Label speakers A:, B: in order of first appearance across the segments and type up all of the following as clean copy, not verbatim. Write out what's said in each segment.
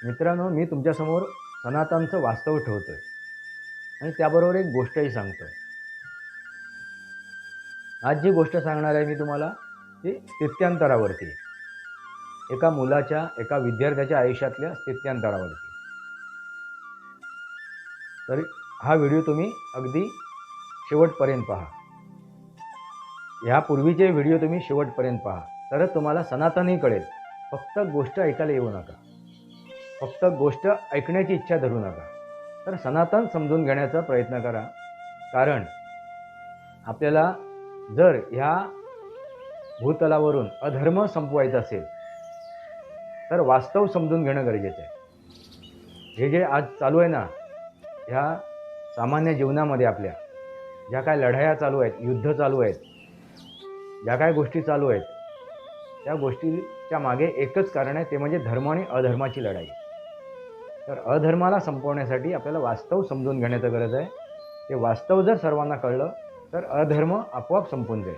A: मित्रांनो, मी तुमच्यासमोर सनातनचं वास्तव ठेवतोय आणि त्याबरोबर एक गोष्टही सांगतोय. आज जी गोष्ट सांगणार आहे मी तुम्हाला, ती स्थित्यंतरावरती आहे. एका मुलाच्या, एका विद्यार्थ्याच्या आयुष्यातल्या स्थित्यंतरावरती. तर हा व्हिडिओ तुम्ही अगदी शेवटपर्यंत पहा. यापूर्वीचे व्हिडिओ तुम्ही शेवटपर्यंत पहा, तरच तुम्हाला सनातनही कळेल. फक्त गोष्ट ऐकायला येऊ नका. फक्त गोष्ट ऐकण्याची इच्छा धरू नका. तर सनातन समजून घेण्याचा प्रयत्न करा. कारण आपल्याला जर ह्या भूतलावरून अधर्म संपवायचा असेल तर वास्तव समजून घेणं गरजेचं आहे. हे जे आज चालू आहे ना, ह्या सामान्य जीवनामध्ये आपल्या ज्या काय लढाया चालू आहेत, युद्ध चालू आहेत, ज्या काय गोष्टी चालू आहेत, त्या गोष्टीच्या मागे एकच कारण आहे, ते म्हणजे धर्म आणि अधर्माची लढाई. तर अधर्माला संपवण्यासाठी आपल्याला वास्तव समजून घेण्याची गरज आहे. ते वास्तव जर सर्वांना कळलं तर अधर्म आपोआप संपून जाईल.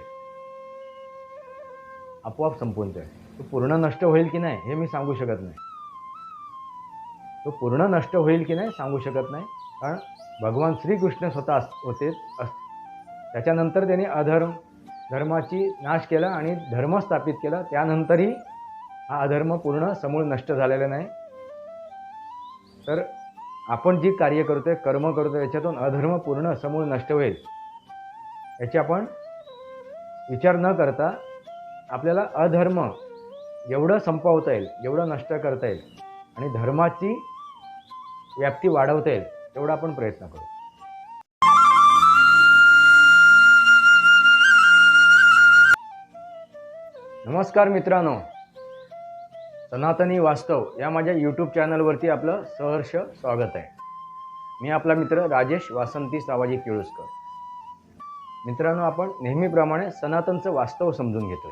A: आपोआप संपून जाईल. तो पूर्ण नष्ट होईल की नाही हे मी सांगू शकत नाही. तो पूर्ण नष्ट होईल की नाही सांगू शकत नाही. कारण भगवान श्रीकृष्ण स्वतः होते. त्याच्यानंतर त्यांनी धर्माची नाश केला आणि धर्म स्थापित केला. त्यानंतरही हा अधर्म पूर्ण समूळ नष्ट झालेला नाही. तर आपण जी कार्य करतोय, कर्म करतोय, याच्यातून अधर्म पूर्ण समूळ नष्ट होईल याची आपण विचार न करता आपल्याला अधर्म जेवढं संपवता येईल, जेवढं नष्ट करता येईल आणि धर्माची व्याप्ती वाढवता येईल तेवढा आपण प्रयत्न करू. नमस्कार मित्रांनो, सनातनी वास्तव या माझ्या यूट्यूब चॅनलवरती आपलं सहर्ष स्वागत आहे. मी आपला मित्र राजेश वासंती सावाजी केळुसकर. मित्रांनो, आपण नेहमीप्रमाणे सनातनचं वास्तव समजून घेतोय.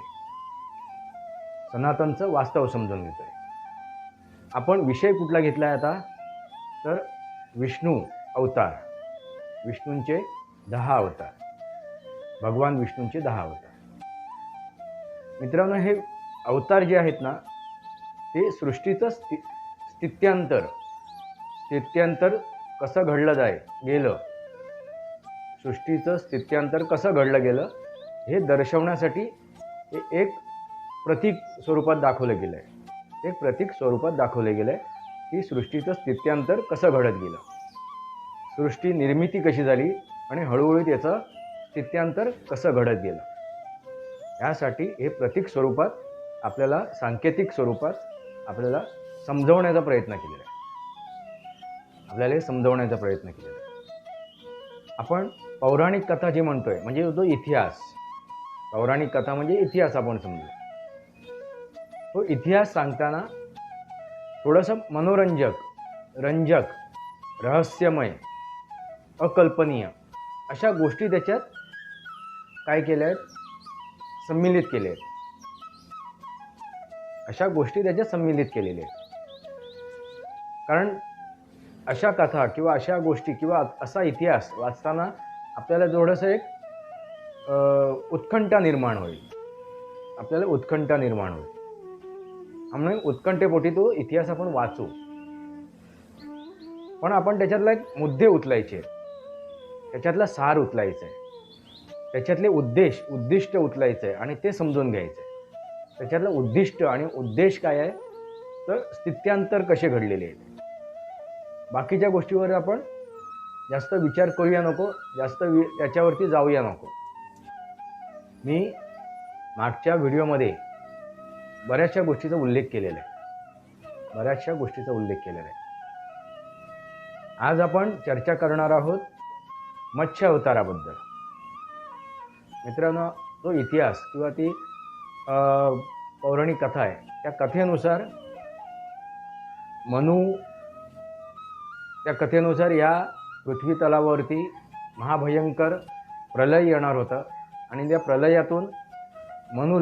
A: सनातनचं वास्तव समजून घेतोय. आपण विषय कुठला घेतला आहे आता, तर विष्णू अवतार. विष्णूंचे 10 अवतार. भगवान विष्णूंचे 10 अवतार. मित्रांनो, हे अवतार जे आहेत ना, ते सृष्टीचं स्थित्यंतर कसं घडलं गेलं, सृष्टीचं स्थित्यंतर कसं घडलं गेलं हे दर्शवण्यासाठी हे एक प्रतीक स्वरूपात दाखवलं गेलं आहे. एक प्रतीक स्वरूपात दाखवलं गेलं आहे की सृष्टीचं स्थित्यंतर कसं घडत गेलं, सृष्टी निर्मिती कशी झाली आणि हळूहळू त्याचं स्थित्यंतर कसं घडत गेलं. यासाठी हे प्रतीक स्वरूपात आपल्याला, सांकेतिक स्वरूपात आपल्याला समजवण्याचा प्रयत्न केलेला आहे. आपल्याला हे समजवण्याचा प्रयत्न केलेला आहे. आपण पौराणिक कथा जी म्हणतोय म्हणजे तो इतिहास. पौराणिक कथा म्हणजे इतिहास आपण समजू. तो इतिहास सांगताना थोडंसं मनोरंजक, रंजक, रहस्यमय, अकल्पनीय अशा गोष्टी त्याच्यात काय केल्या आहेत, सम्मिलित केले आहेत. अशा गोष्टी त्याच्यात सम्मिलित केलेल्या आहेत. कारण अशा कथा किंवा अशा गोष्टी किंवा असा इतिहास वाचताना आपल्याला थोडंसं एक उत्कंठा निर्माण होईल. आपल्याला उत्कंठा निर्माण होईल. म्हणून उत्कंठेपोटी तो इतिहास आपण वाचू. पण आपण त्याच्यातला एक मुद्दे उचलायचे, त्याच्यातला सार उचलायचा आहे, त्याच्यातले उद्दिष्ट उचलायचं आहे आणि ते समजून घ्यायचं आहे. त्याच्यातलं उद्दिष्ट आणि उद्देश काय आहे, तर स्थित्यंतर कसे घडलेले आहेत. बाकीच्या गोष्टीवर आपण जास्त विचार करूया नको, जास्त त्याच्यावरती जाऊया नको. मी मागच्या व्हिडिओमध्ये बऱ्याचशा गोष्टीचा उल्लेख केलेला आहे. आज आपण चर्चा करणार आहोत मत्स्य अवताराबद्दल. मित्रांनो, तो इतिहास किंवा ती पौराणिक कथा आहे, त्या कथेनुसार त्या कथेनुसार या पृथ्वी तलावरती महाभयंकर प्रलय येणार होता आणि त्या प्रलयातून मनू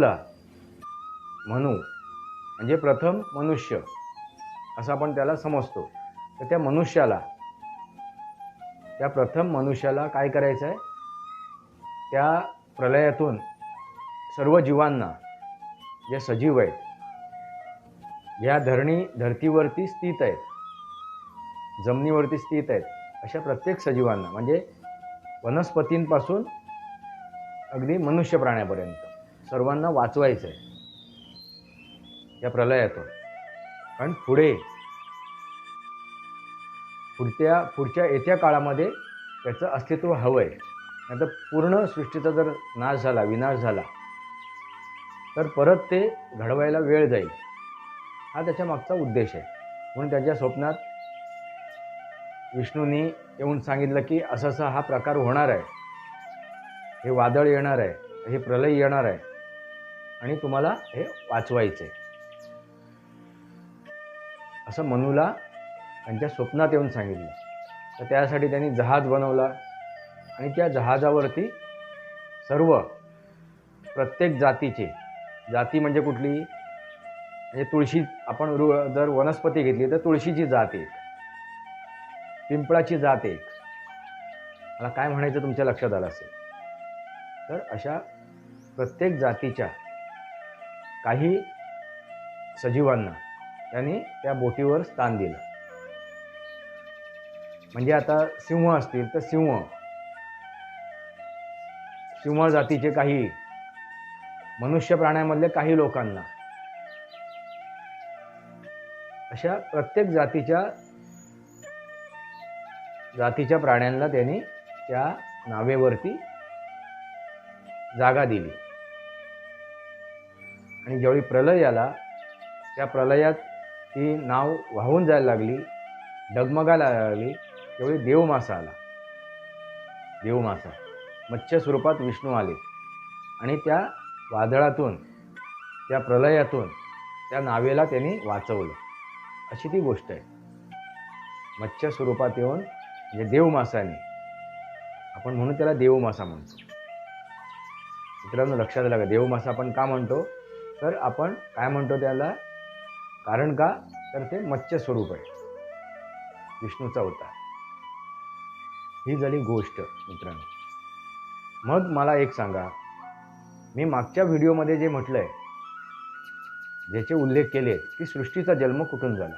A: म्हणजे प्रथम मनुष्य असं आपण त्याला समजतो. तर त्या प्रथम मनुष्याला काय करायचं आहे, त्या प्रलयातून सर्व जीवांना, जे सजीव आहेत ज्या धरतीवरती स्थित आहेत, जमिनीवरती स्थित आहेत, अशा प्रत्येक सजीवांना, म्हणजे वनस्पतींपासून अगदी मनुष्य प्राण्यापर्यंत सर्वांना वाचवायचं आहे या प्रलयातून. कारण पुढच्या येत्या काळामध्ये त्याचं अस्तित्व हवं आहे. नाहीतर पूर्ण सृष्टीचा जर विनाश झाला तर परत ते घडवायला वेळ जाईल. हा त्याच्या मागचा उद्देश आहे. म्हणून त्याच्या स्वप्नात विष्णूंनी येऊन सांगितलं की असा हा प्रकार होणार आहे, हे वादळ येणार आहे, हे प्रलय येणार आहे आणि तुम्हाला हे वाचवायचं आहे, असं मनूला त्यांच्या स्वप्नात येऊन सांगितलं. तर त्यासाठी त्यांनी जहाज बनवला आणि त्या जहाजावरती सर्व प्रत्येक जाती म्हणजे कुठली, म्हणजे तुळशी, आपण जर वनस्पती घेतली तर तुळशीची जात एक, पिंपळाची जात एक. मला काय म्हणायचं तुमच्या लक्षात आलं असेल. तर अशा प्रत्येक जातीच्या काही सजीवांना त्यांनी त्या बोटीवर स्थान दिलं. म्हणजे आता सिंह असतील तर सिंह जातीचे काही, मनुष्य प्राण्यामधले काही लोकांना, अशा प्रत्येक जातीच्या प्राण्यांना त्यांनी त्या नावेवरती जागा दिली. आणि ज्यावेळी प्रलय आला, त्या प्रलयात ती नाव वाहून जायला लागली, डगमगायला लागली, त्यावेळी देवमासा आला. देवमासा मत्स्य स्वरूपात विष्णू आले आणि त्या वादळातून, त्या प्रलयातून त्या नावेला त्यांनी वाचवलं. अशी ती गोष्ट आहे. मत्स्य स्वरूपात येऊन, म्हणजे देवमासाने, आपण म्हणून त्याला देवमासा म्हणतो. मित्रांनो लक्षात आलं का, देवमासा आपण का म्हणतो? तर आपण काय म्हणतो त्याला, कारण का, तर ते मत्स्य स्वरूप आहे, विष्णूचा अवतार. ही झाली गोष्ट मित्रांनो. मग मला एक सांगा, मी मागच्या व्हिडिओमध्ये जे म्हटलंय, ज्याचे उल्लेख केले की सृष्टीचा जन्म कुठून झाला,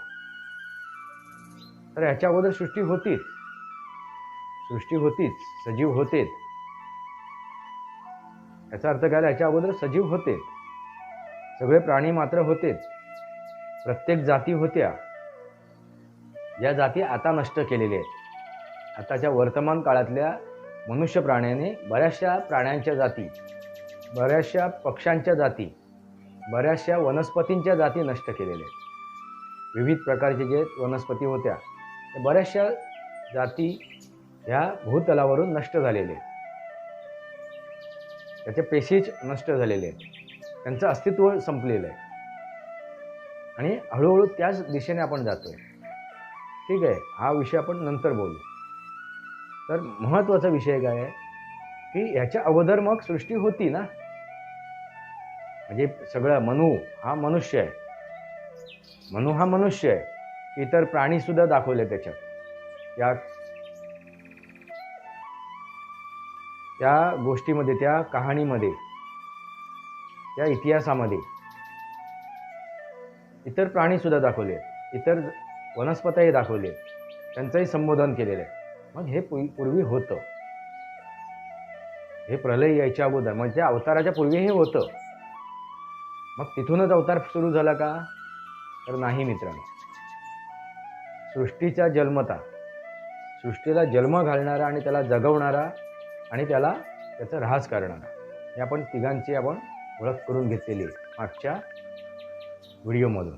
A: तर ह्याच्या अगोदर सृष्टी होतीच, सजीव होतेच. याचा अर्थ काय, ह्याच्या अगोदर सजीव होते, सगळे प्राणी मात्र होतेच, प्रत्येक जाती होत्या. या जाती आता नष्ट केलेल्या आहेत. आताच्या वर्तमान काळातल्या मनुष्य प्राण्याने बऱ्याचशा प्राण्यांच्या जाती, बऱ्याचशा पक्ष्यांच्या जाती, बऱ्याचशा वनस्पतींच्या जाती नष्ट केलेल्या आहेत. विविध प्रकारचे जे वनस्पती होत्या, त्या बऱ्याचशा जाती ह्या भूतलावरून नष्ट झालेले आहेत. त्याचे पेशीच नष्ट झालेले आहेत, त्यांचं अस्तित्व संपलेलं आहे. आणि हळूहळू त्याच दिशेने आपण जातोय. ठीक आहे, हा विषय आपण नंतर बोलू. तर महत्त्वाचा विषय काय आहे की ह्याच्या अगोदर मग सृष्टी होती ना. म्हणजे सगळं मनू हा मनुष्य आहे, इतर प्राणी सुद्धा दाखवले त्याच्यात, त्या गोष्टीमध्ये, त्या कहाणीमध्ये, त्या इतिहासामध्ये इतर प्राणी सुद्धा दाखवले, इतर वनस्पतीही दाखवले, त्यांचंही संबोधन केलेलं आहे. मग हे पूर्वी होतं, हे प्रलय यायच्या अगोदर, म्हणजे अवताराच्या पूर्वी हे होतं. मग तिथूनच अवतार सुरू झाला का? तर नाही मित्रांनो. सृष्टीचा जन्मता, सृष्टीला जन्म घालणारा आणि त्याला जगवणारा आणि त्याचं ऱ्हास करणारा, हे आपण तिघांची आपण ओळख करून घेतलेली आहे मागच्या व्हिडिओमधून.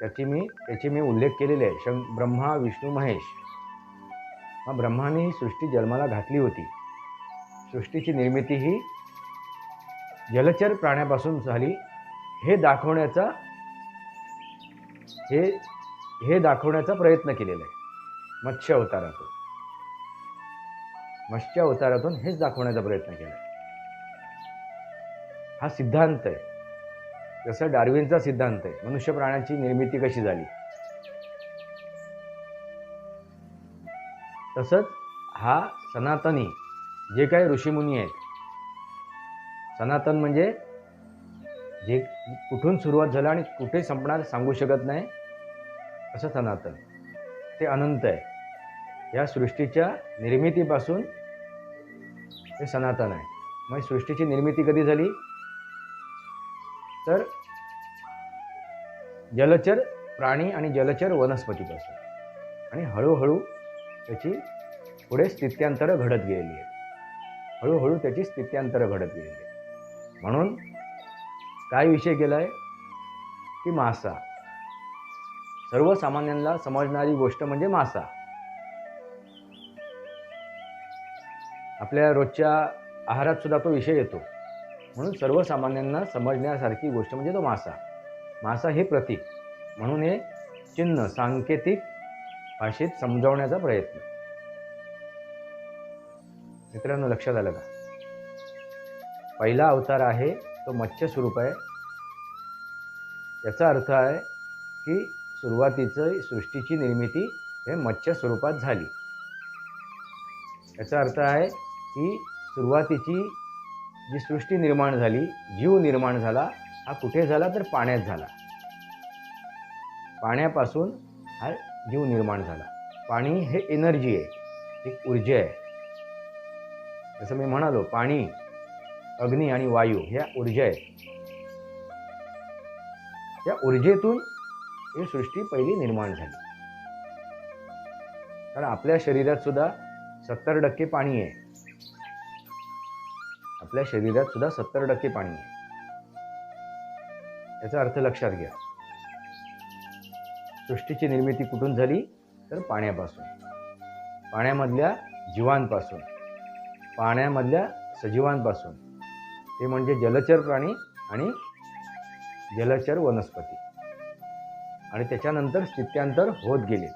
A: त्याची मी उल्लेख केलेले आहे. ब्रह्मा, विष्णू, महेश. मग ब्रह्माने सृष्टी जन्माला घातली होती. सृष्टीची निर्मिती ही जलचर प्राण्यापासून झाली, हे दाखवण्याचा प्रयत्न केलेला आहे मत्स्य अवतारातून हेच दाखवण्याचा प्रयत्न केला. हा सिद्धांत आहे, जसं डार्विनचा सिद्धांत आहे, मनुष्य प्राण्यांची निर्मिती कशी झाली, तसंच हा सनातनी जे काही ऋषीमुनी आहेत, सनातन म्हणजे जे कुठून सुरुवात झालं आणि कुठे संपणार सांगू शकत नाही असं सनातन. ते अनंत आहे. या सृष्टीच्या निर्मितीपासून हे सनातन आहे. मग सृष्टीची निर्मिती कधी झाली? तर जलचर प्राणी आणि जलचर वनस्पतीपासून, आणि हळूहळू त्याची पुढे स्थित्यांतरं घडत गेलेली आहेत. हळूहळू त्याची स्थित्यांतरं घडत गेलेली आहेत. म्हणून काय विषय केला आहे की मासा. सर्वसामान्यांना समजणारी गोष्ट म्हणजे मासा. आपल्या रोजच्या आहारात सुद्धा तो विषय येतो. म्हणून सर्वसामान्यांना समजण्यासारखी गोष्ट म्हणजे तो मासा. मासा हे प्रतीक म्हणून हे चिन्ह सांकेतिक भाषेत समजावण्याचा प्रयत्न. मित्रांनो, लक्षात आलं का? पहिला अवतार आहे तो मत्स्य स्वरूप आहे. याचा अर्थ आहे की सुरुवातीचं सृष्टीची निर्मिती हे मत्स्य स्वरूपात झाली. याचा अर्थ आहे की सुरुवातीची जी सृष्टी निर्माण झाली, जीव निर्माण झाला, हा कुठे झाला तर पाण्यात झाला. पाण्यापासून हा जीव निर्माण झाला. पाणी हे एनर्जी आहे, एक ऊर्जा आहे. जसं मी म्हणालो, पाणी, अग्नी आणि वायू ह्या ऊर्जा आहेत. त्या ऊर्जेतून ही सृष्टी पहिली निर्माण झाली. कारण आपल्या शरीरात सुद्धा 70% पाणी आहे. आपल्या शरीरात सुद्धा 70% पाणी आहे. याचा अर्थ लक्षात घ्या. सृष्टीची निर्मिती कुठून झाली तर पाण्यापासून, पाण्यामधल्या जीवांपासून, पाण्यामधल्या सजीवांपासून. ते म्हणजे जलचर प्राणी आणि जलचर वनस्पती. आणि त्याच्यानंतर स्थित्यांतर होत गेले.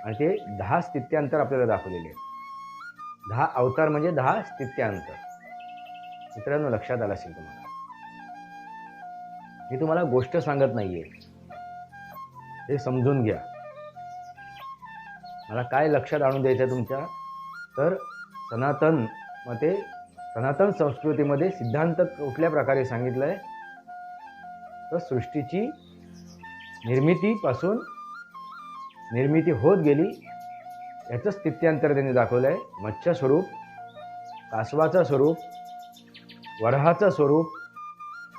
A: आणि ते 10 स्थित्यांतर आपल्याला दाखवलेले आहेत. 10 अवतार म्हणजे 10 स्थित्यांतर. मित्रांनो, लक्षात आलं असेल तुम्हाला. मी तुम्हाला गोष्ट सांगत नाहीये, हे समजून घ्या. मला काय लक्षात आणून द्यायचं तुमच्या, तर सनातन मते, सनातन संस्कृतीमध्ये सिद्धांत कुठल्या प्रकारे सांगितलं आहे तर सृष्टीची निर्मितीपासून निर्मिती होत गेली याचं स्थित्यांतर त्यांनी दाखवलं आहे. मत्स्य स्वरूप, कासवाचं स्वरूप, वराहाचं स्वरूप,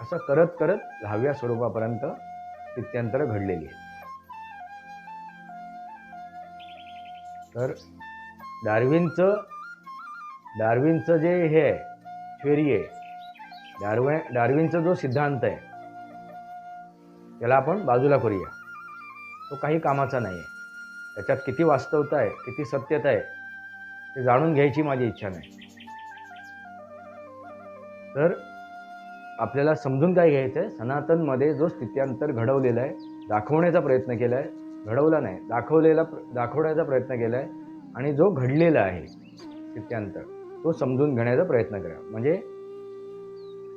A: असं करत करत 10व्या स्वरूपापर्यंत स्थित्यांतर घडलेली आहे. तर डार्विनचं जे हे आहे, थ्योरी आहे, डार्विनचा जो सिद्धांत आहे, त्याला आपण बाजूला करूया. तो काही कामाचा नाही आहे. त्याच्यात किती वास्तवता आहे, किती सत्यता आहे ते जाणून घ्यायची माझी इच्छा नाही. तर आपल्याला समजून काय घ्यायचं आहे, सनातनमध्ये जो स्थित्यांतर घडवलेला आहे, दाखवण्याचा प्रयत्न केला आहे, घडवला नाही, दाखवण्याचा प्रयत्न केला आहे, आणि जो घडलेला आहे स्थित्यांतर तो समजून घेण्याचा प्रयत्न करा. म्हणजे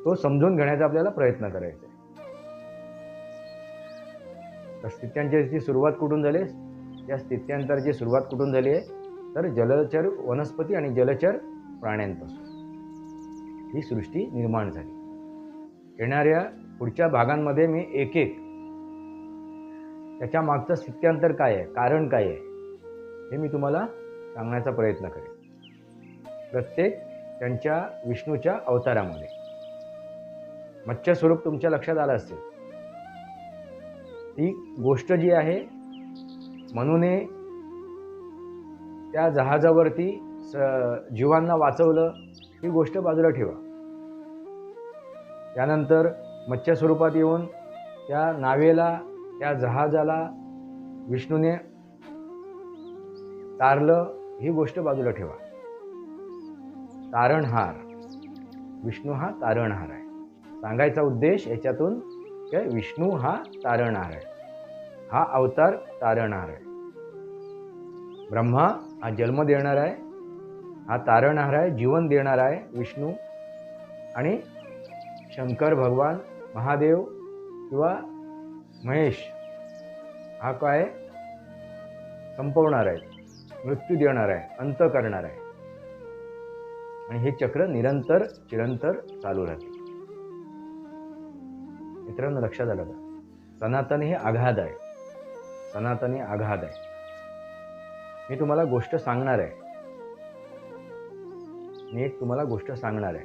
A: तो समजून घेण्याचा आपल्याला प्रयत्न करायचा आहे. तर स्थित्यांतराची सुरुवात कुठून झाली? या स्थित्यांतराची सुरुवात कुठून झाली आहे तर जलचर वनस्पती आणि जलचर प्राण्यांपासून ही सृष्टी निर्माण झाली. येणाऱ्या पुढच्या भागांमध्ये मी एक एक त्याच्या मागचं स्थित्यांतर काय आहे, कारण काय आहे, हे मी तुम्हाला सांगण्याचा प्रयत्न करेन. प्रत्येक त्यांच्या विष्णूच्या अवतारामध्ये. मत्स्य स्वरूप तुमच्या लक्षात आलं असेल. ती गोष्ट जी आहे, मनूने त्या जहाजावरती जीवांना वाचवलं, ही गोष्ट बाजूला ठेवा. त्यानंतर मत्स्य स्वरूपात येऊन त्या नावेला, त्या जहाजाला विष्णूने तारलं, ही गोष्ट बाजूला ठेवा. तारणहार, विष्णू हा तारणहार आहे. सांगायचा उद्देश याच्यातून की विष्णू हा तारणहार आहे. हा अवतार तारणहार आहे. ब्रह्मा हा जन्म देणार आहे, हा तारणहार आहे, जीवन देणार आहे विष्णू. आणि शंकर भगवान, महादेव किंवा महेश हा काय संपवणार आहे, मृत्यू देणार आहे, अंत करणार आहे. आणि हे चक्र निरंतर चिरंतर चालू राहते. मित्रांनो, लक्षात आलं का? सनातन हे आघात आहे. सनातन हे आघात आहे. मी तुम्हाला गोष्ट सांगणार आहे. मी एक तुम्हाला गोष्ट सांगणार आहे.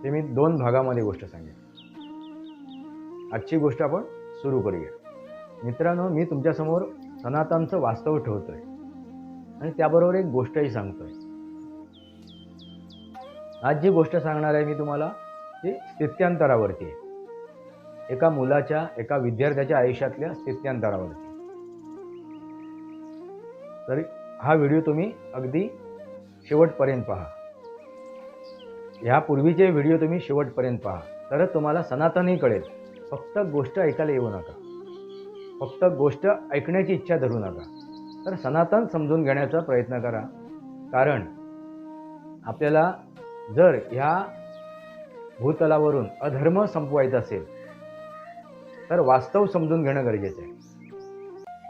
A: ते मी 2 भागामध्ये गोष्ट सांगेन. आजची गोष्ट आपण सुरू करूया. मित्रांनो, मी तुमच्यासमोर सनातनचं वास्तव ठेवतोय आणि त्याबरोबर एक गोष्टही सांगतोय. आज जी गोष्ट सांगणार आहे मी तुम्हाला, ती स्थित्यंतरावरती आहे. एका मुलाच्या, एका विद्यार्थ्याच्या आयुष्यातल्या स्थित्यंतरावरती. तर हा व्हिडिओ तुम्ही अगदी शेवटपर्यंत पहा. ह्यापूर्वीचे व्हिडिओ तुम्ही शेवटपर्यंत पहा, तरच तुम्हाला सनातनही कळेल. फक्त गोष्ट ऐकायला येऊ नका. फक्त गोष्ट ऐकण्याची इच्छा धरू नका. तर सनातन समजून घेण्याचा प्रयत्न करा. कारण आपल्याला जर ह्या भूतलावरून अधर्म संपवायचा असेल तर वास्तव समजून घेणं गरजेचं आहे.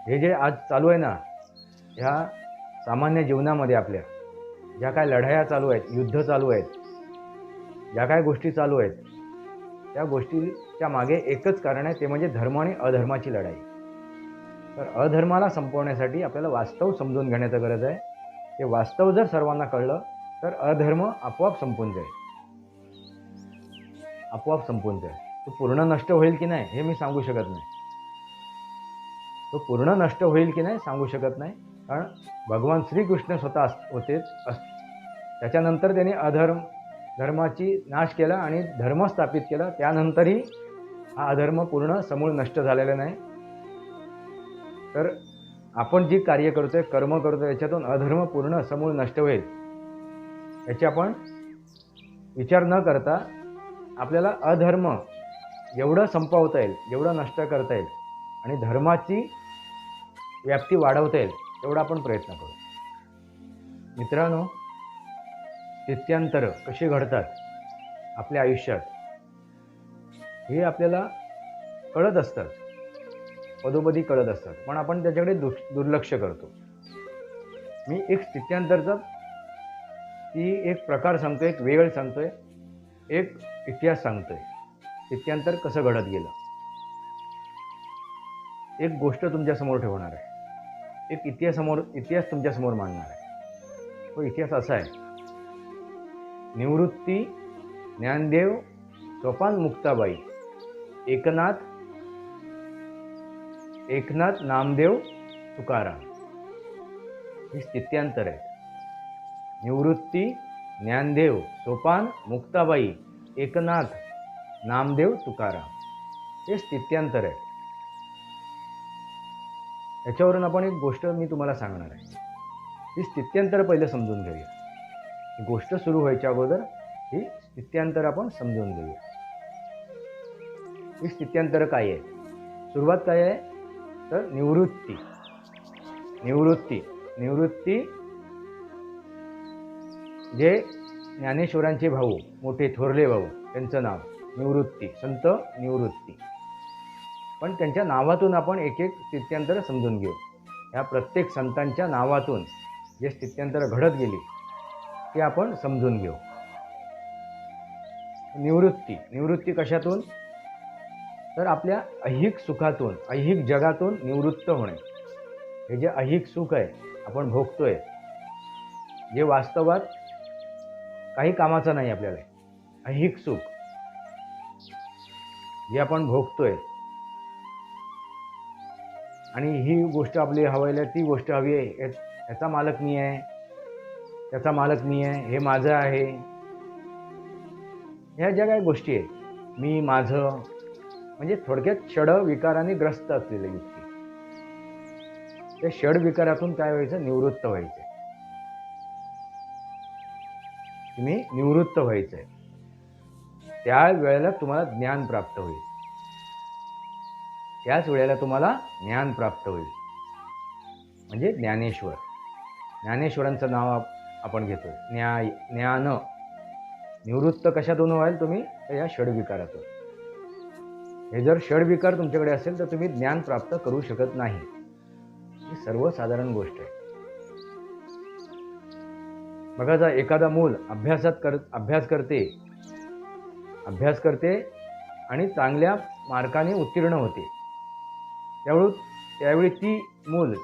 A: हे जे आज चालू आहे ना, ह्या सामान्य जीवनामध्ये आपल्या ज्या काय लढाया चालू आहेत, युद्ध चालू आहेत, ज्या काय गोष्टी चालू आहेत, त्या गोष्टीच्या मागे एकच कारण आहे, ते म्हणजे धर्म आणि अधर्माची लढाई. तर अधर्माला संपवण्यासाठी आपल्याला वास्तव समजून घेण्याची गरज आहे. ते वास्तव जर सर्वांना कळलं तर अधर्म आपोआप संपून जाईल. आपोआप संपून जाईल. तो पूर्ण नष्ट होईल की नाही हे मी सांगू शकत नाही. तो पूर्ण नष्ट होईल की नाही सांगू शकत नाही. कारण भगवान श्रीकृष्ण स्वतः होतेच. त्याच्यानंतर त्यांनी धर्माची नाश केला आणि धर्म स्थापित केला. त्यानंतरही हा अधर्म पूर्ण समूळ नष्ट झालेला नाही. तर आपण जी कार्य करतोय, कर्म करतोय, याच्यातून अधर्म पूर्ण समूळ नष्ट होईल याची आपण विचार न करता आपल्याला अधर्म जेवढं संपवता येईल, जेवढं नष्ट करता येईल आणि धर्माची व्याप्ती वाढवता येईल तेवढा आपण प्रयत्न करू. मित्रांनो, स्थित्यंतर कशी घडतात आपल्या आयुष्यात हे आपल्याला कळत असतात, पदोपदी कळत असतात, पण आपण त्याच्याकडे दुर्लक्ष करतो. मी एक स्थित्यंतरचा ती एक प्रकार सांगतोय, एक वेळ सांगतोय, एक इतिहास सांगतोय. स्थित्यंतर कसं घडत गेलं, एक गोष्ट तुमच्यासमोर ठेवणार आहे, एक इतिहास तुमच्यासमोर मांडणार आहे. तो इतिहास असा आहे: निवृत्ती, ज्ञानदेव, सोपान मुक्ताबाई, एकनाथ, नामदेव, तुकाराम. ही स्थित्यंतर आहे. निवृत्ती, ज्ञानदेव, सोपान, मुक्ताबाई, एकनाथ, नामदेव, तुकाराम. हे स्थित्यंतर आहे. याच्यावरून आपण एक गोष्ट मी तुम्हाला सांगणार आहे. ही स्थित्यंतर पहिलं समजून घेऊया. ही गोष्ट सुरू व्हायच्या अगोदर ही स्थित्यंतर आपण समजून घेऊया. ही स्थित्यंतर काय आहे? सुरुवात काय आहे तर निवृत्ती. जे ज्ञानेश्वरांचे भाऊ, मोठे थोरले भाऊ, त्यांचं नाव निवृत्ती, संत निवृत्ती. पण त्यांच्या नावातून आपण एक एक स्थित्यंतर समजून घेऊ. या प्रत्येक संतांच्या नावातून जे स्थित्यंतर घडत गेली ते आपण समजून घेऊ. निवृत्ती कशातून तर आपल्या ऐहिक सुखातून, ऐहिक जगातून निवृत्त होणे. हे जे ऐहिक सुख आहे आपण भोगतोय, जे वास्तवात काही कामाचं नाही आपल्याला, ऐहिक सुख जे आपण भोगतोय आणि ही गोष्ट आपली हवायला, ती गोष्ट हवी आहे, याचा मालक मी आहे, त्याचा मालक मी आहे, हे माझं आहे, ह्या ज्या काही गोष्टी आहेत, मी, माझं, म्हणजे थोडक्यात षड विकाराने ग्रस्त असलेले व्यक्ती. त्या षड विकारातून काय व्हायचं? निवृत्त व्हायचं. तुम्ही निवृत्त व्हायचंय. त्या वेळेला तुम्हाला ज्ञान प्राप्त होईल. त्याच वेळेला तुम्हाला ज्ञान प्राप्त होईल. म्हणजे ज्ञानेश्वरांचं नाव आपण घेतो. ज्ञान निवृत्त कशातून व्हाल तुम्ही? तर या षडविकारातून. हे जर षडविकार तुमच्याकडे असेल तर तुम्ही ज्ञान प्राप्त करू शकत नाही. ही सर्वसाधारण गोष्ट आहे. बघा, जर एखादा मूल अभ्यास करते आणि चांगल्या मार्काने उत्तीर्ण होते. त्यावेळी ते मूल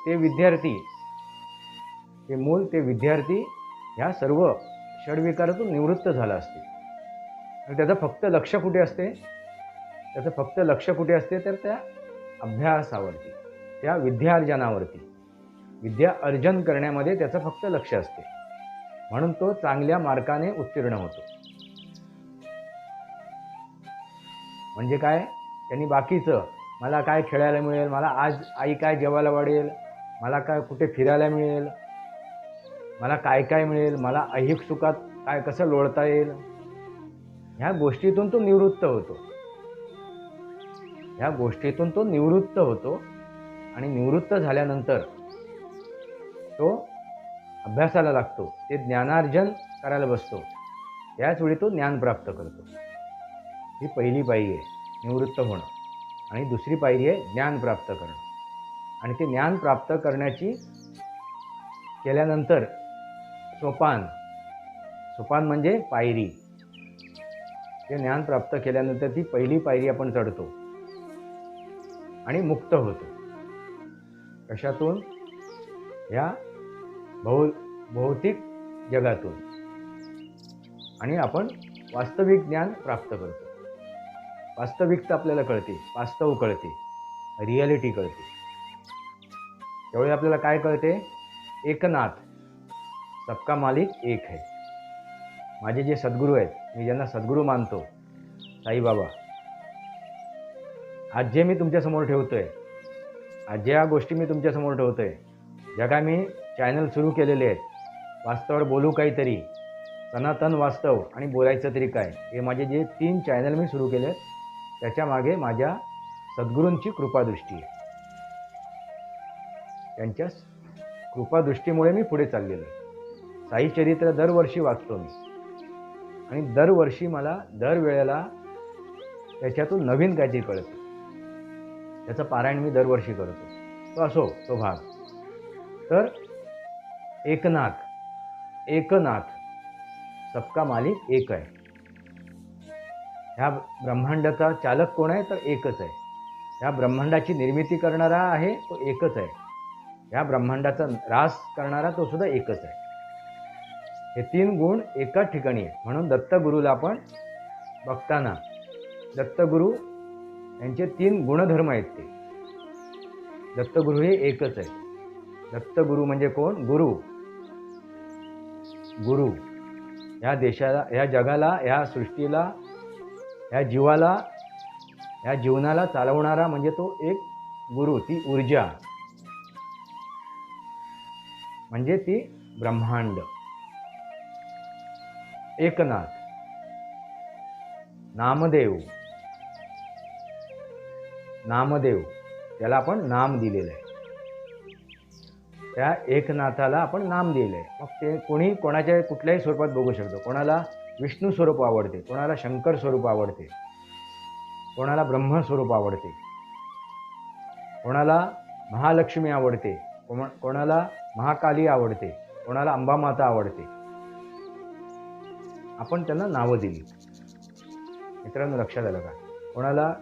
A: ते विद्यार्थी ह्या सर्व षड्विकारातून निवृत्त झाला असते. आणि त्याचं फक्त लक्ष कुठे असते तर त्या अभ्यासावरती, त्या विद्यार्जनावरती, विद्या अर्जन करण्यामध्ये त्याचं फक्त लक्ष असते. म्हणून तो चांगल्या मार्काने उत्तीर्ण होतो. म्हणजे काय, त्यांनी बाकीचं मला काय खेळायला मिळेल, मला आज आई काय जेवायला वाढेल, मला काय कुठे फिरायला मिळेल, मला काय काय मिळेल, मला ऐहिक सुखात काय कसं लोळता येईल, ह्या गोष्टीतून तो निवृत्त होतो. आणि निवृत्त झाल्यानंतर तो अभ्यासाला लागतो, ते ज्ञानार्जन करायला बसतो. त्याचवेळी तो ज्ञान प्राप्त करतो. ही पहिली पायरी आहे, निवृत्त होणं. आणि दुसरी पायरी आहे ज्ञान प्राप्त करणं. आणि ते ज्ञान प्राप्त केल्यानंतर सोपान म्हणजे पायरी. ते ज्ञान प्राप्त केल्यानंतर ती पहिली पायरी आपण चढतो आणि मुक्त होतो. कशातून? या भौतिक जगातून. आणि आपण वास्तविक ज्ञान प्राप्त करतो. वास्तविकता आपल्याला कळते, वास्तव कळते, रिॲलिटी कळते. त्यावेळी आपल्याला काय कळते? एकनाथ, सबका मालिक एक है. माझे जे सद्गुरू आहेत, मी ज्यांना सद्गुरू मानतो, साईबाबा, आज जे मी तुमच्यासमोर ठेवतोय, आज ज्या गोष्टी मी तुमच्यासमोर ठेवतोय, ज्या काय मी चॅनल सुरू केलेले आहेत, वास्तवावर बोलू काहीतरी, सनातन वास्तव आणि बोलायचं तरी काय, हे माझे जे 3 चॅनल मी सुरू केले आहेत, त्याच्यामागे माझ्या सद्गुरूंची कृपादृष्टी आहे. त्यांच्या कृपादृष्टीमुळे मी पुढे चाललेलो आहे. साई चरित्र दरवर्षी वाचतो मी. आणि दरवर्षी मला दरवेळेला त्याच्यातून नवीन काहीतरी कळतं. त्याचं पारायण मी दरवर्षी करतो. तो असो तो भाग. तर एकनाथ, सबका मालिक एक आहे. ह्या ब्रह्मांडाचा चालक कोण आहे? तर एकच आहे. ह्या ब्रह्मांडाची निर्मिती करणारा आहे तो एकच आहे. ह्या ब्रह्मांडाचा ऱ्हास करणारा तो सुद्धा एकच आहे. हे 3 गुण एकाच ठिकाणी आहे. म्हणून दत्तगुरूला आपण बघताना दत्तगुरू यांचे 3 गुणधर्म आहेत. ते दत्तगुरू हे एकच आहे. दत्तगुरू म्हणजे कोण? गुरु. ह्या देशाला, ह्या जगाला, ह्या सृष्टीला, ह्या जीवाला, ह्या जीवनाला चालवणारा म्हणजे तो एक गुरु. ती ऊर्जा म्हणजे ती ब्रह्मांड. एकनाथ. नामदेव त्याला आपण नाम दिलेलं आहे. त्या एकनाथाला आपण नाम दिलेलं आहे. मग ते कोणी कोणाच्या कुठल्याही स्वरूपात बघू शकतो. कोणाला विष्णू स्वरूप आवडते, कोणाला शंकर स्वरूप आवडते, कोणाला ब्रह्म स्वरूप आवडते, कोणाला महालक्ष्मी आवडते, कोणाला महाकाली आवडते, कोणाला अंबामाता आवडते. आपण त्यांना नावं दिली. मित्रांनो लक्षात आलं का? कोणाला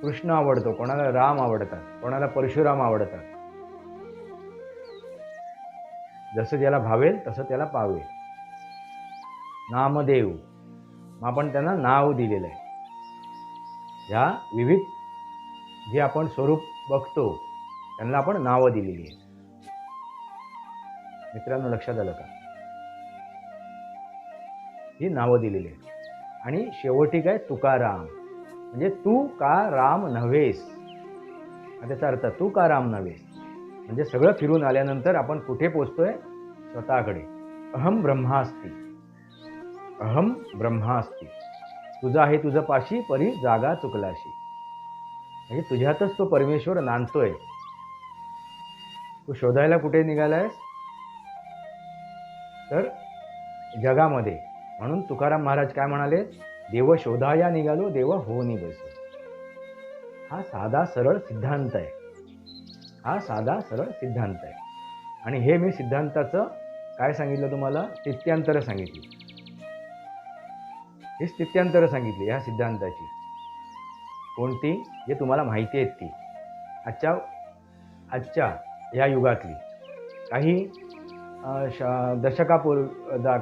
A: कृष्ण आवडतो, कोणाला राम आवडतात, कोणाला परशुराम आवडतात. जसं ज्याला भावेल तसं त्याला पावेल. नामदेव, मग आपण त्यांना नाव दिलेलं आहे. ह्या विविध जे आपण स्वरूप बघतो त्यांना आपण नावं दिलेली आहेत. मित्रांनो लक्षात आलं का? ही नावं दिलेली आहेत. आणि शेवटी काय? तुकाराम, म्हणजे तू का राम नव्हेस. त्याचा अर्थ तू का राम नव्हेस म्हणजे सगळं फिरून आल्यानंतर आपण कुठे पोचतोय? स्वतःकडे. अहम ब्रह्मास्ती, तुझा आहे तुझं पाशी, परी जागा चुकलाशी. म्हणजे तुझ्यातच तो परमेश्वर नांदतोय. तू शोधायला कुठे निघालायस? तर जगामध्ये. म्हणून तुकाराम महाराज काय म्हणाले? देव शोधाया निघालो, देव होऊनी बसो. हा साधा सरळ सिद्धांत आहे. आणि हे मी सिद्धांताचं काय सांगितलं तुम्हाला? स्थित्यांतर सांगितली. ही स्थित्यांतर सांगितली ह्या सिद्धांताची. कोणती? जे तुम्हाला माहिती आहेत ती. आजच्या ह्या युगातली काही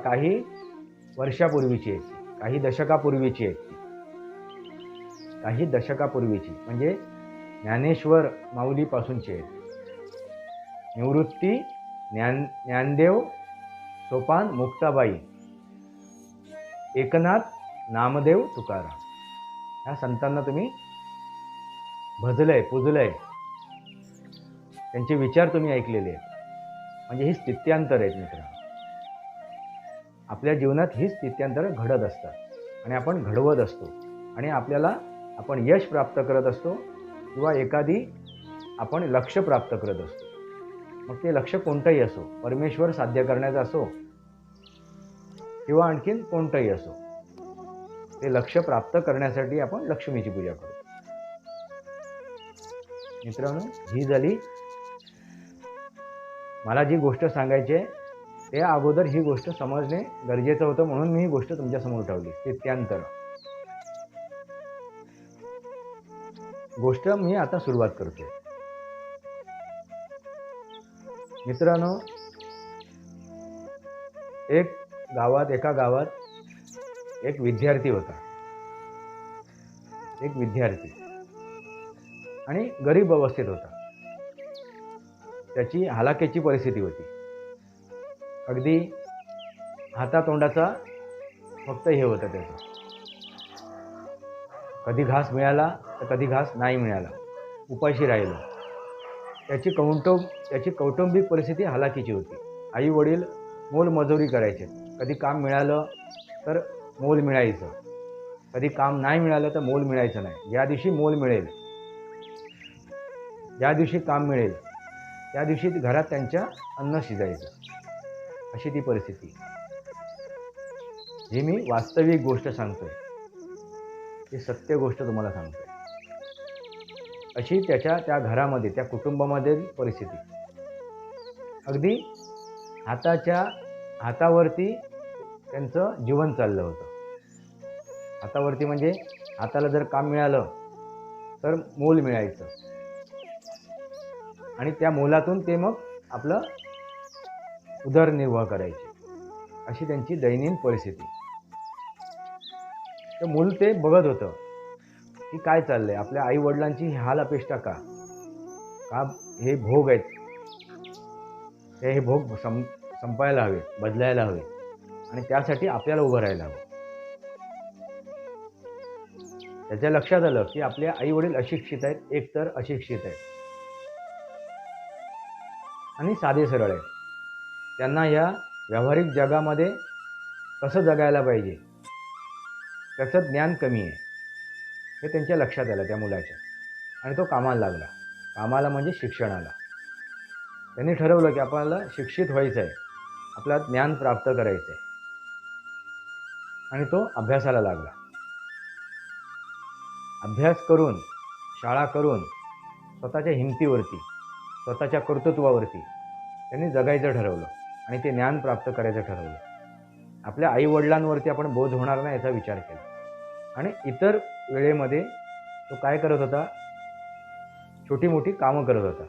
A: काही वर्षापूर्वीची आहेत ती, काही दशकापूर्वीची आहेत ती, काही दशकापूर्वीची म्हणजे ज्ञानेश्वर माऊलीपासूनची आहेत. निवृत्ती, ज्ञानदेव, सोपान मुक्ताबाई, एकनाथ, नामदेव, तुकाराम ह्या संतांना तुम्ही भजलंय, पूजलंय, त्यांचे विचार तुम्ही ऐकलेले आहेत. म्हणजे ही स्थित्यांतर आहेत मित्रांनो. आपल्या जीवनात ही स्थित्यांतर घडत असतात आणि आपण घडवत असतो आणि आपण यश प्राप्त करत असतो किंवा एखादी आपण लक्ष्य प्राप्त करत असतो. मग ते लक्ष्य कोणतंही असो, परमेश्वर साध्य करण्याचं असो किंवा आणखीन कोणतंही असो, ते लक्ष्य प्राप्त करण्यासाठी आपण लक्ष्मीची पूजा करतो. मित्रांनो, ही झाली मला जी गोष्ट सांगायची आहे त्या अगोदर ही गोष्ट समजणे गरजेचं होतं, म्हणून मी ही गोष्ट तुमच्यासमोर ठेवली. स्थित्यांतर गोष्ट मी आता सुरुवात करतोय. मित्रांनो, एका गावात एक विद्यार्थी होता. एक विद्यार्थी आणि गरीब अवस्थेत होता. त्याची हलाखीची परिस्थिती होती. अगदी हातातोंडाचा फक्त हे होतं त्याचं. कधी घास मिळाला तर कधी घास नाही मिळाला, उपाशी राहिलो. त्याची कौटुंबिक परिस्थिती हलाखीची होती. आई वडील मोलमजुरी करायचे. कधी काम मिळालं तर मोल मिळायचं, कधी काम नाही मिळालं तर मोल मिळायचं नाही. ज्या दिवशी मोल मिळेल, ज्या दिवशी काम मिळेल, त्या दिवशी घरात त्यांच्या अन्न शिजायचं. अशी ती परिस्थिती. ही मी वास्तविक गोष्ट सांगतोय, ही सत्य गोष्ट तुम्हाला सांगतोय. अशी त्या घरामध्ये, त्या कुटुंबामध्ये परिस्थिती. अगदी हातावरती त्यांचं जीवन चाललं होतं. हातावरती म्हणजे हाताला जर काम मिळालं तर मोल मिळायचं आणि त्या मोलातून ते मग आपलं उदरनिर्वाह करायचे. अशी त्यांची दैनंदिन परिस्थिती. तर मूल ते बघत होतं की काय चाललंय, आपल्या आई वडिलांची हाल अपेक्षा का हे भोग आहेत, हे भोग संपायला हवे, बदलायला हवे आणि त्यासाठी आपल्याला उभं राहायला हवं. त्याच्या लक्षात आलं की आपले आई वडील अशिक्षित आहेत, एकतर अशिक्षित आहेत आणि साधे सरळ आहेत. त्यांना या व्यावहारिक जगामध्ये कसं जगायला पाहिजे त्याचं ज्ञान कमी आहे, हे त्यांच्या लक्षात आलं त्या मुलाच्या. आणि तो कामाला लागला. कामाला म्हणजे शिक्षणाला. त्यांनी ठरवलं की आपल्याला शिक्षित व्हायचं आहे, आपल्याला ज्ञान प्राप्त करायचं आहे आणि तो अभ्यासाला लागला. अभ्यास करून, शाळा करून, स्वतःच्या हिमतीवरती, स्वतःच्या कर्तृत्वावरती त्यांनी जगायचं ठरवलं आणि ते ज्ञान प्राप्त करायचं ठरवलं. आपल्या आईवडिलांवरती आपण बोज होणार नाही याचा विचार केला. आणि इतर वेळेमध्ये तो काय करत होता, छोटी मोठी कामं करत होता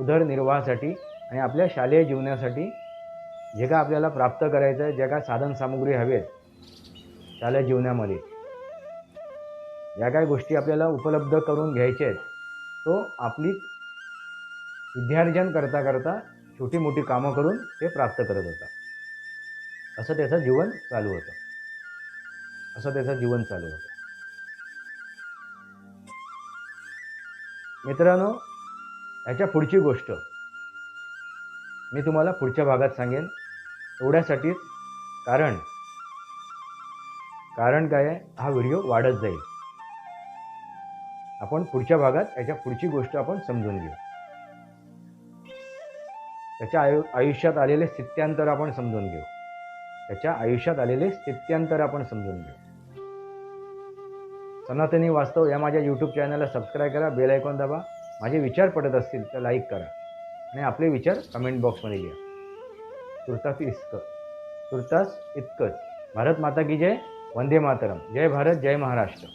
A: उदरनिर्वाहासाठी आणि आपल्या शालेय जीवनासाठी. जे काय आपल्याला प्राप्त करायचं आहे, जे काय साधनसामुग्री हवेत शालेय जीवनामध्ये, या काय गोष्टी आपल्याला उपलब्ध करून घ्यायच्या आहेत, तो आपली विद्यार्जन करता करता छोटी मोठी कामं करून ते प्राप्त करत होता. असं त्याचं जीवन चालू होतं. मित्रांनो, याच्या पुढची गोष्ट मी तुम्हाला पुढच्या भागात सांगेन. एवढ्यासाठीच कारण काय आहे, हा व्हिडिओ वाढत जाईल. आपण पुढच्या भागात याच्या पुढची गोष्ट आपण समजून घेऊ. त्याच्या आयुष्यात आलेले स्थित्यांतर आपण समजून घेऊ. सनातनी वास्तव या माझ्या यूट्यूब चॅनलला सबस्क्राईब करा, बेल आयकॉन दाबा. माझे विचार पटत असतील तर लाईक करा आणि आपले विचार कमेंट बॉक्समध्ये लिहा. तुर्तास इतकंच. भारत माता की जय. वंदे मातरम. जय भारत, जय महाराष्ट्र.